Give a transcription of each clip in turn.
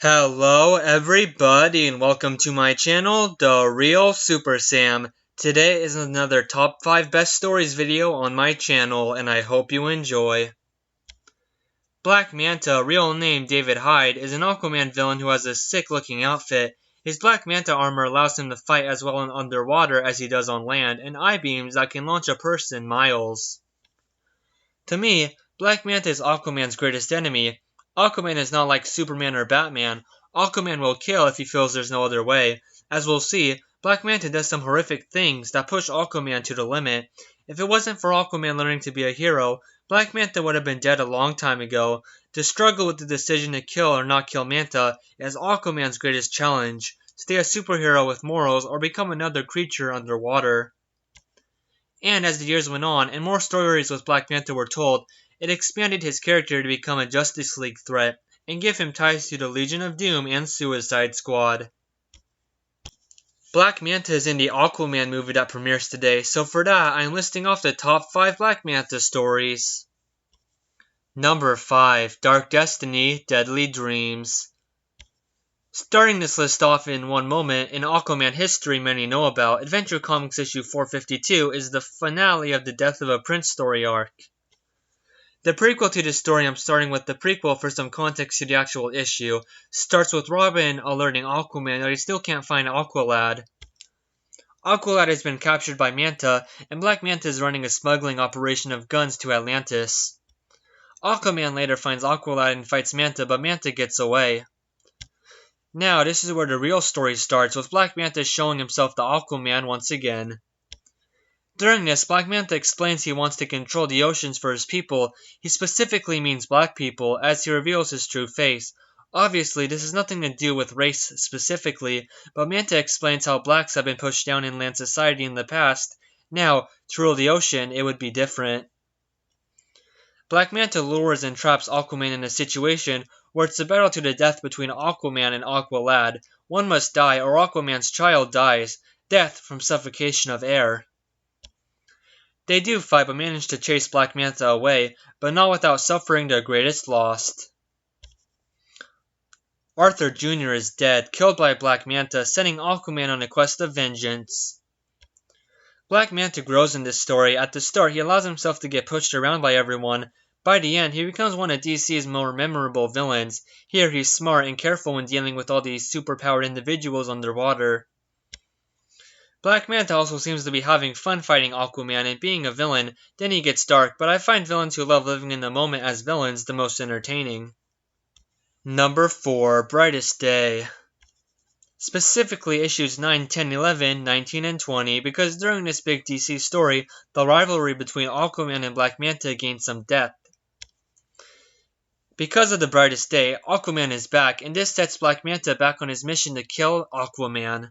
Hello everybody and welcome to my channel, The Real Super Sam. Today is another top 5 best stories video on my channel and I hope you enjoy. Black Manta, real name David Hyde, is an Aquaman villain who has a sick looking outfit. His Black Manta armor allows him to fight as well underwater as he does on land, and eye beams that can launch a person miles. To me, Black Manta is Aquaman's greatest enemy. Aquaman is not like Superman or Batman. Aquaman will kill if he feels there's no other way. As we'll see, Black Manta does some horrific things that push Aquaman to the limit. If it wasn't for Aquaman learning to be a hero, Black Manta would have been dead a long time ago. To struggle with the decision to kill or not kill Manta is Aquaman's greatest challenge. Stay a superhero with morals or become another creature underwater. And as the years went on and more stories with Black Manta were told, it expanded his character to become a Justice League threat and give him ties to the Legion of Doom and Suicide Squad. Black Manta is in the Aquaman movie that premieres today, so for that I'm listing off the top 5 Black Manta stories. Number 5. Dark Destiny, Deadly Dreams. Starting this list off in one moment, in Aquaman history many know about, Adventure Comics issue 452 is the finale of the Death of a Prince story arc. The prequel to this story, I'm starting with the prequel for some context to the actual issue, starts with Robin alerting Aquaman that he still can't find Aqualad. Aqualad has been captured by Manta, and Black Manta is running a smuggling operation of guns to Atlantis. Aquaman later finds Aqualad and fights Manta, but Manta gets away. Now, this is where the real story starts, with Black Manta showing himself to Aquaman once again. During this, Black Manta explains he wants to control the oceans for his people. He specifically means black people, as he reveals his true face. Obviously, this has nothing to do with race specifically, but Manta explains how blacks have been pushed down in land society in the past. Now, to rule the ocean, it would be different. Black Manta lures and traps Aquaman in a situation where it's a battle to the death between Aquaman and Aqualad. One must die or Aquaman's child dies. Death from suffocation of air. They do fight but manage to chase Black Manta away, but not without suffering their greatest loss. Arthur Jr. is dead, killed by Black Manta, sending Aquaman on a quest of vengeance. Black Manta grows in this story. At the start, he allows himself to get pushed around by everyone. By the end, he becomes one of DC's more memorable villains. Here, he's smart and careful when dealing with all these superpowered individuals underwater. Black Manta also seems to be having fun fighting Aquaman and being a villain. Then he gets dark, but I find villains who love living in the moment as villains the most entertaining. Number 4. Brightest Day. Specifically issues 9, 10, 11, 19, and 20, because during this big DC story, the rivalry between Aquaman and Black Manta gained some depth. Because of the Brightest Day, Aquaman is back, and this sets Black Manta back on his mission to kill Aquaman.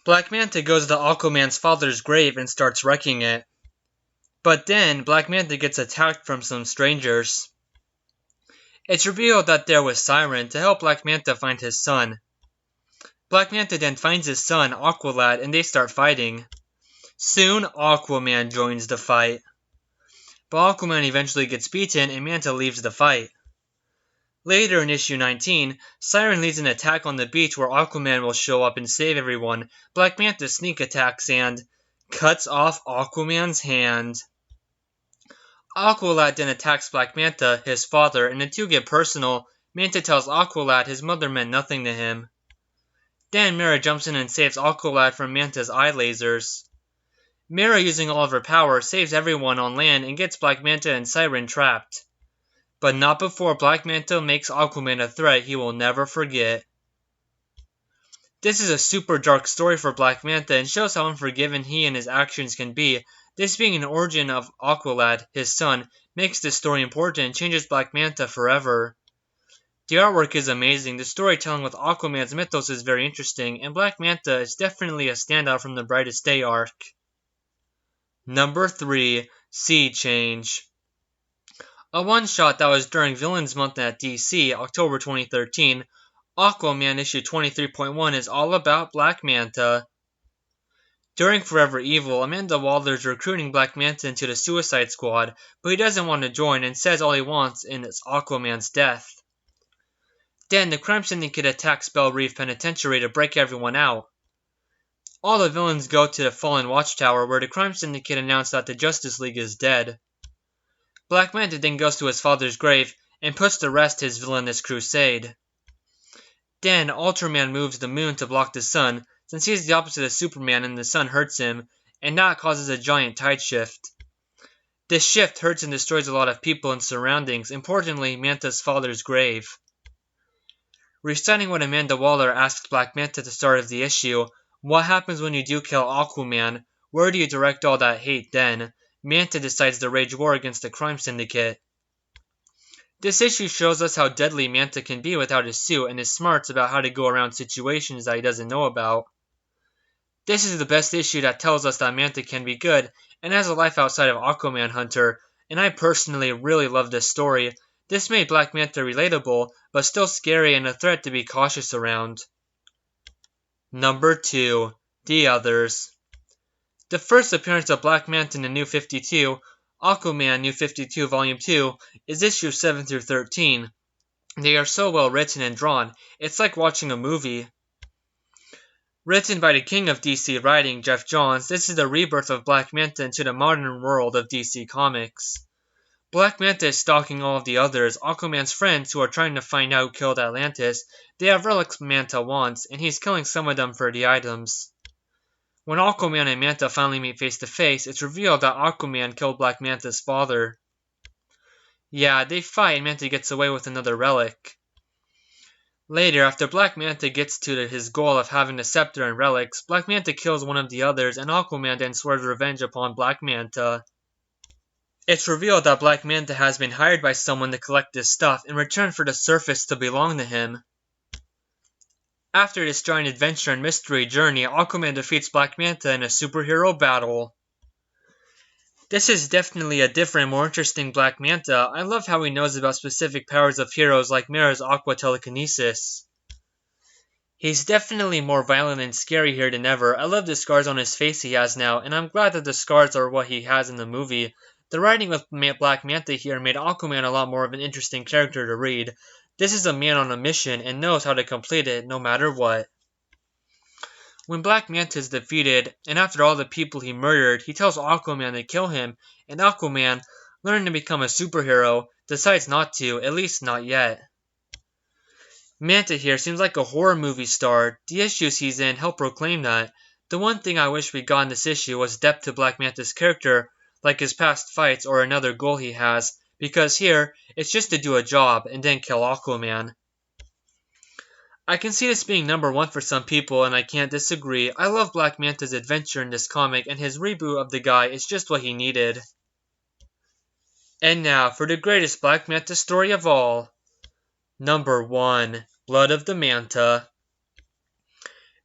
Black Manta goes to Aquaman's father's grave and starts wrecking it. But then, Black Manta gets attacked from some strangers. It's revealed that they're with Siren to help Black Manta find his son. Black Manta then finds his son, Aqualad, and they start fighting. Soon, Aquaman joins the fight. But Aquaman eventually gets beaten and Manta leaves the fight. Later in issue 19, Siren leads an attack on the beach where Aquaman will show up and save everyone. Black Manta sneak attacks and cuts off Aquaman's hand. Aqualad then attacks Black Manta, his father, and the two get personal. Manta tells Aqualad his mother meant nothing to him. Then Mera jumps in and saves Aqualad from Manta's eye lasers. Mera, using all of her power, saves everyone on land and gets Black Manta and Siren trapped. But not before Black Manta makes Aquaman a threat he will never forget. This is a super dark story for Black Manta and shows how unforgiving he and his actions can be. This being an origin of Aqualad, his son, makes this story important and changes Black Manta forever. The artwork is amazing, the storytelling with Aquaman's mythos is very interesting, and Black Manta is definitely a standout from the Brightest Day arc. Number 3. Sea Change. A one-shot that was during Villains Month at DC, October 2013, Aquaman issue 23.1 is all about Black Manta. During Forever Evil, Amanda Waller's recruiting Black Manta into the Suicide Squad, but he doesn't want to join and says all he wants is Aquaman's death. Then the crime syndicate attacks Belle Reef Penitentiary to break everyone out. All the villains go to the fallen watchtower where the crime syndicate announced that the Justice League is dead. Black Manta then goes to his father's grave and puts to rest his villainous crusade. Then Ultraman moves the moon to block the sun since he is the opposite of Superman and the sun hurts him, and that causes a giant tide shift. This shift hurts and destroys a lot of people and surroundings, importantly Manta's father's grave. Reciting what Amanda Waller asked Black Manta at the start of the issue, what happens when you do kill Aquaman? Where do you direct all that hate then? Manta decides to wage war against the crime syndicate. This issue shows us how deadly Manta can be without his suit and his smarts about how to go around situations that he doesn't know about. This is the best issue that tells us that Manta can be good and has a life outside of Aquaman Hunter, and I personally really love this story. This made Black Manta relatable, but still scary and a threat to be cautious around. Number 2. The Others. The first appearance of Black Manta in the New 52, Aquaman New 52 Volume 2, is issues 7 through 13. They are so well written and drawn, it's like watching a movie. Written by the king of DC writing, Jeff Johns, this is the rebirth of Black Manta into the modern world of DC Comics. Black Manta is stalking all of the others, Aquaman's friends who are trying to find out who killed Atlantis. They have relics Manta wants, and he's killing some of them for the items. When Aquaman and Manta finally meet face to face, it's revealed that Aquaman killed Black Manta's father. Yeah, they fight and Manta gets away with another relic. Later, after Black Manta gets to his goal of having the scepter and relics, Black Manta kills one of the others and Aquaman then swears revenge upon Black Manta. It's revealed that Black Manta has been hired by someone to collect this stuff in return for the surface to belong to him. After this giant adventure and mystery journey, Aquaman defeats Black Manta in a superhero battle. This is definitely a different, more interesting Black Manta. I love how he knows about specific powers of heroes like Mera's aqua telekinesis. He's definitely more violent and scary here than ever. I love the scars on his face he has now, and I'm glad that the scars are what he has in the movie. The writing with Black Manta here made Aquaman a lot more of an interesting character to read. This is a man on a mission and knows how to complete it no matter what. When Black Manta is defeated, and after all the people he murdered, he tells Aquaman to kill him, and Aquaman, learning to become a superhero, decides not to, at least not yet. Manta here seems like a horror movie star. The issues he's in help proclaim that. The one thing I wish we got in this issue was depth to Black Manta's character, like his past fights or another goal he has, because here, it's just to do a job and then kill Aquaman. I can see this being number 1 for some people and I can't disagree. I love Black Manta's adventure in this comic and his reboot of the guy is just what he needed. And now for the greatest Black Manta story of all. Number 1. Blood of the Manta.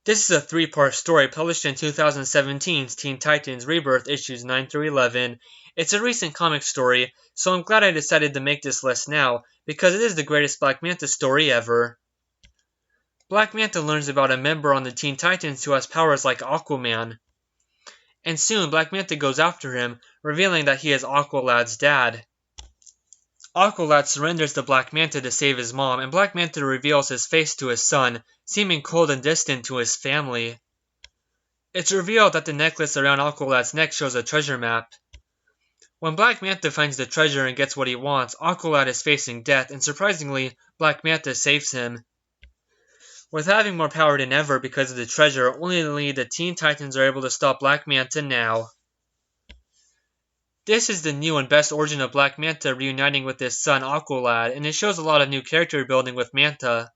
This is a 3-part story published in 2017's Teen Titans Rebirth issues 9 through 11. It's a recent comic story, so I'm glad I decided to make this list now, because it is the greatest Black Manta story ever. Black Manta learns about a member on the Teen Titans who has powers like Aquaman. And soon Black Manta goes after him, revealing that he is Aqualad's dad. Aqualad surrenders to Black Manta to save his mom, and Black Manta reveals his face to his son, seeming cold and distant to his family. It's revealed that the necklace around Aqualad's neck shows a treasure map. When Black Manta finds the treasure and gets what he wants, Aqualad is facing death, and surprisingly, Black Manta saves him. With having more power than ever because of the treasure, only the Teen Titans are able to stop Black Manta now. This is the new and best origin of Black Manta reuniting with his son Aqualad, and it shows a lot of new character building with Manta.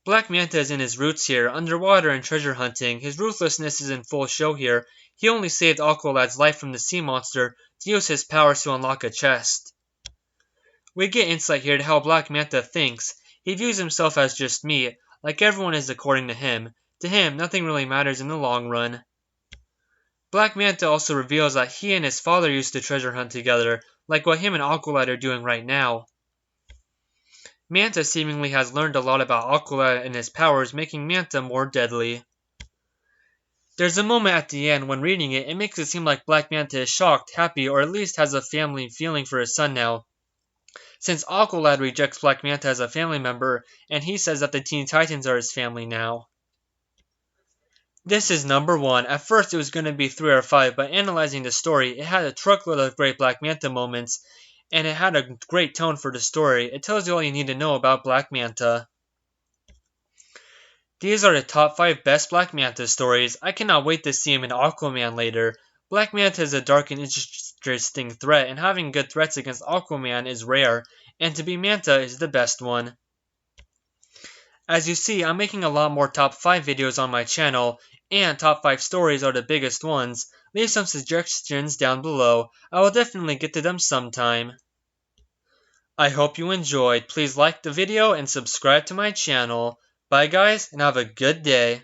Black Manta is in his roots here, underwater and treasure hunting. His ruthlessness is in full show here. He only saved Aqualad's life from the sea monster to use his powers to unlock a chest. We get insight here to how Black Manta thinks. He views himself as just meat, like everyone is according to him. To him, nothing really matters in the long run. Black Manta also reveals that he and his father used to treasure hunt together, like what him and Aqualad are doing right now. Manta seemingly has learned a lot about Aqualad and his powers, making Manta more deadly. There's a moment at the end when reading it, it makes it seem like Black Manta is shocked, happy, or at least has a family feeling for his son now. since Aqualad rejects Black Manta as a family member, and he says that the Teen Titans are his family now. This is number 1. At first it was going to be 3 or 5, but analyzing the story, it had a truckload of great Black Manta moments, and it had a great tone for the story. It tells you all you need to know about Black Manta. These are the top 5 best Black Manta stories. I cannot wait to see him in Aquaman later. Black Manta is a dark and interesting threat, and having good threats against Aquaman is rare, and to be Manta is the best one. As you see, I'm making a lot more top 5 videos on my channel, and top 5 stories are the biggest ones. Leave some suggestions down below. I will definitely get to them sometime. I hope you enjoyed. Please like the video and subscribe to my channel. Bye guys, and have a good day.